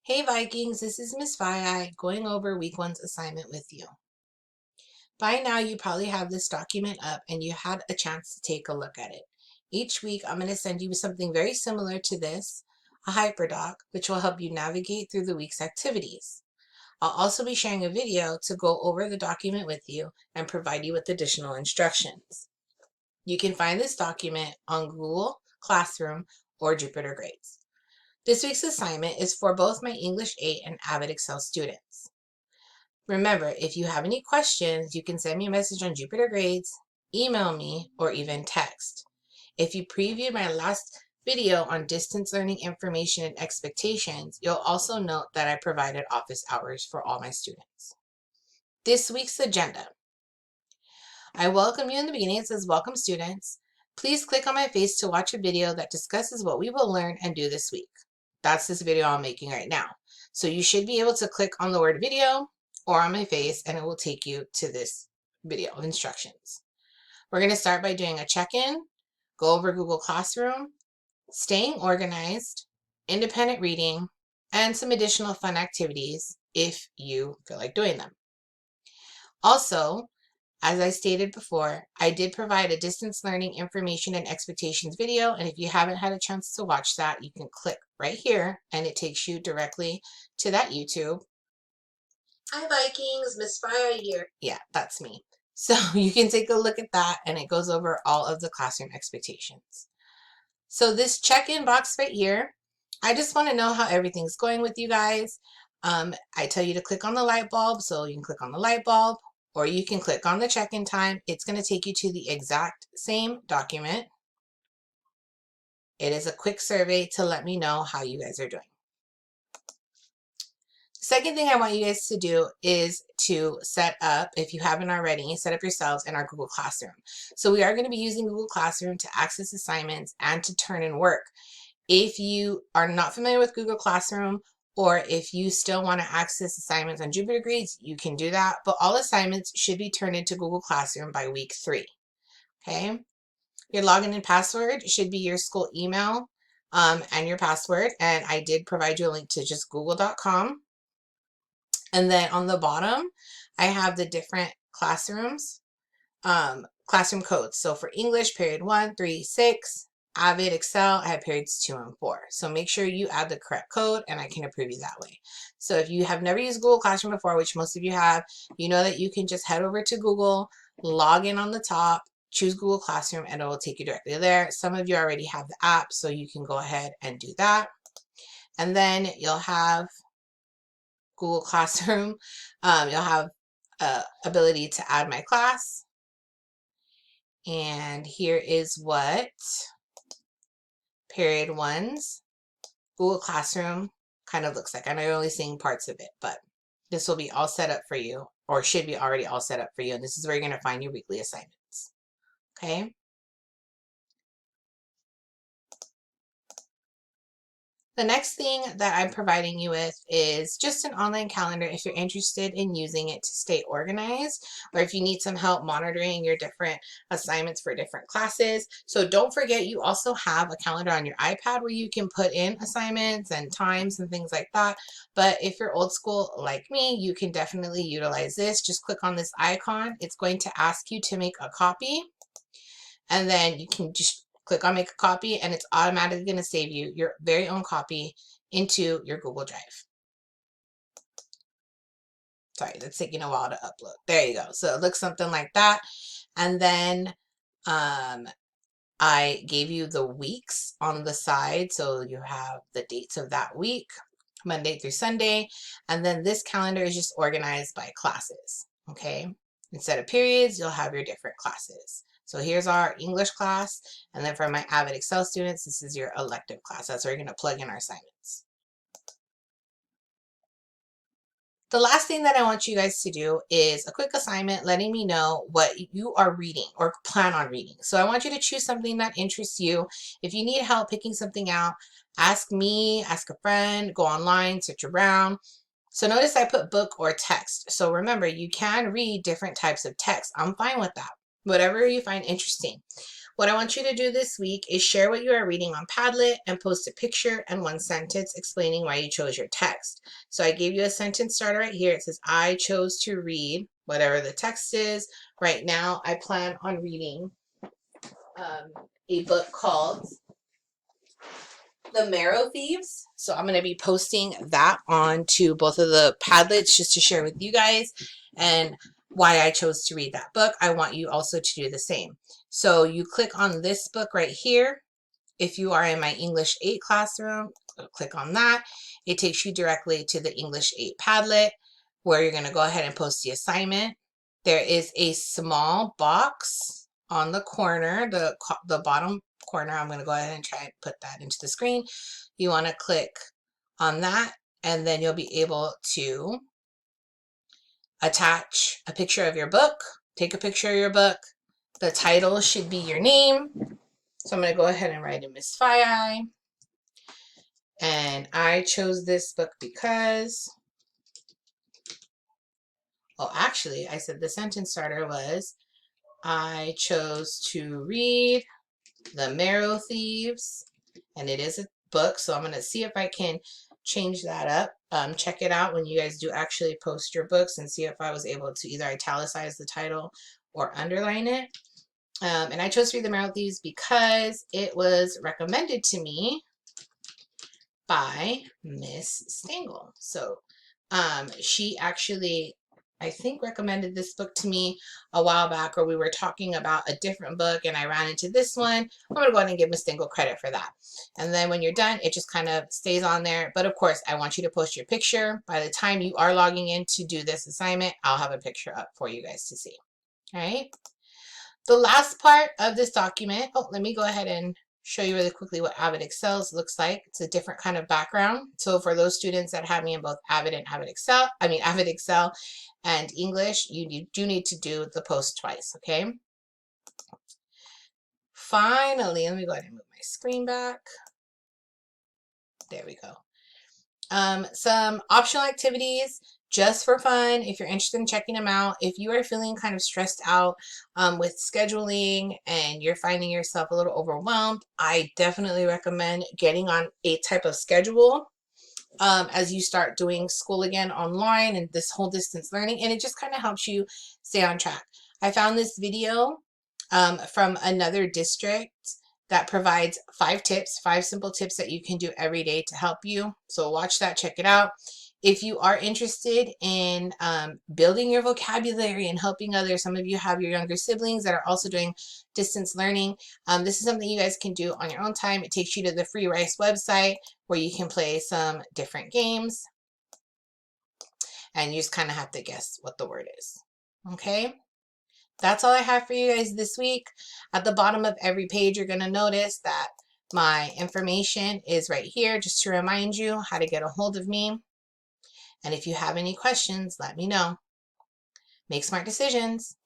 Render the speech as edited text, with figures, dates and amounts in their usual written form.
Hey Vikings, this is Miss Faiai going over week one's assignment with you. By now you probably have this document up and you had a chance to take a look at it. Each week I'm going to send you something very similar to this, a hyperdoc, which will help you navigate through the week's activities. I'll also be sharing a video to go over the document with you and provide you with additional instructions. You can find this document on Google Classroom or Jupyter Grades. This week's assignment is for both my English 8 and AVID Excel students. Remember, if you have any questions, you can send me a message on Jupyter Grades, email me, or even text. If you previewed my last video on distance learning information and expectations, you'll also note that I provided office hours for all my students. This week's agenda. I welcome you in the beginning. It says, welcome students. Please click on my face to watch a video that discusses what we will learn and do this week. That's this video I'm making right now. So you should be able to click on the word video or on my face and it will take you to this video of instructions. We're going to start by doing a check-in, go over Google Classroom, staying organized, independent reading, and some additional fun activities if you feel like doing them. Also, as I stated before, I did provide a distance learning information and expectations video, and if you haven't had a chance to watch that, you can click right here and it takes you directly to that YouTube. Hi Vikings, Miss Faiai here. Yeah, that's me. So you can take a look at that and it goes over all of the classroom expectations. So this check-in box right here, I just want to know how everything's going with you guys. I tell you to click on the light bulb, so you can click on the light bulb. Or you can click on the check-in time. It's going to take you to the exact same document. It is a quick survey to let me know how you guys are doing. Second thing I want you guys to do is to set up, if you haven't already, set up yourselves in our Google Classroom. So we are going to be using Google Classroom to access assignments and to turn in work. If you are not familiar with Google Classroom, or if you still want to access assignments on Jupyter Grades, you can do that. But all assignments should be turned into Google Classroom by week 3. Okay? Your login and password should be your school email and your password. And I did provide you a link to just google.com. And then on the bottom, I have the different classrooms, classroom codes. So for English, period 1, 3, 6. AVID Excel, I have periods 2 and 4. So make sure you add the correct code and I can approve you that way. So if you have never used Google Classroom before, which most of you have, you know that you can just head over to Google, log in on the top, choose Google Classroom, and it will take you directly there. Some of you already have the app, so you can go ahead and do that. And then you'll have Google Classroom. You'll have ability to add my class. And here is what period 1's Google Classroom kind of looks like. I know you're only seeing parts of it, but this will be all set up for you, or should be already all set up for you. And this is where you're going to find your weekly assignments. Okay. The next thing that I'm providing you with is just an online calendar if you're interested in using it to stay organized, or if you need some help monitoring your different assignments for different classes. So don't forget, you also have a calendar on your iPad where you can put in assignments and times and things like that. But if you're old school like me, you can definitely utilize this. Just click on this icon. It's going to ask you to make a copy, and then you can just click on make a copy and it's automatically going to save you your very own copy into your Google Drive. Sorry, that's taking a while to upload. There you go. So it looks something like that. And then I gave you the weeks on the side. So you have the dates of that week, Monday through Sunday. And then this calendar is just organized by classes. Okay. Instead of periods, you'll have your different classes. So here's our English class, and then for my AVID Excel students, this is your elective class. That's where you're going to plug in our assignments. The last thing that I want you guys to do is a quick assignment letting me know what you are reading or plan on reading. So I want you to choose something that interests you. If you need help picking something out, ask me, ask a friend, go online, search around. So notice I put book or text. So remember, you can read different types of text. I'm fine with that. Whatever you find interesting. What I want you to do this week is share what you are reading on Padlet and post a picture and one sentence explaining why you chose your text. So I gave you a sentence starter right here. It says, I chose to read whatever the text is. Right now, I plan on reading a book called The Marrow Thieves. So I'm going to be posting that onto both of the Padlets just to share with you guys and why I chose to read that book. I want you also to do the same. So you click on this book right here. If you are in my English 8 classroom, click on that. It takes you directly to the English 8 Padlet where you're going to go ahead and post the assignment. There is a small box on the corner, the bottom corner. I'm going to go ahead and try and put that into the screen. You want to click on that, and then you'll be able to attach a picture of your book. Take a picture of your book. The title should be your name. So I'm going to go ahead and write in Miss Faiai. And I chose this book because, well, actually, I said the sentence starter was, I chose to read The Marrow Thieves, and it is a book, so I'm going to see if I can change that up. Check it out when you guys do actually post your books and see if I was able to either italicize the title or underline it. And I chose to read The Marrow Thieves because it was recommended to me by Miss Stengel. So she actually, I think, recommended this book to me a while back, or we were talking about a different book and I ran into this one. I'm going to go ahead and give Miss Stengel credit for that. And then when you're done, it just kind of stays on there. But of course, I want you to post your picture. By the time you are logging in to do this assignment, I'll have a picture up for you guys to see. All right. The last part of this document, let me go ahead and show you really quickly what AVID Excel looks like. It's a different kind of background. So for those students that have me in both AVID and AVID Excel, AVID Excel and English, you do need to do the post twice, okay? Finally, let me go ahead and move my screen back. There we go. Some optional activities just for fun if you're interested in checking them out. If you are feeling kind of stressed out with scheduling and you're finding yourself a little overwhelmed, I definitely recommend getting on a type of schedule as you start doing school again online and this whole distance learning, and it just kind of helps you stay on track. I found this video from another district that provides 5 simple tips that you can do every day to help you. So watch that, check it out. If you are interested in building your vocabulary and helping others, some of you have your younger siblings that are also doing distance learning. This is something you guys can do on your own time. It takes you to the Free Rice website where you can play some different games. And you just kind of have to guess what the word is. Okay? That's all I have for you guys this week. At the bottom of every page, you're going to notice that my information is right here just to remind you how to get a hold of me. And if you have any questions, let me know. Make smart decisions.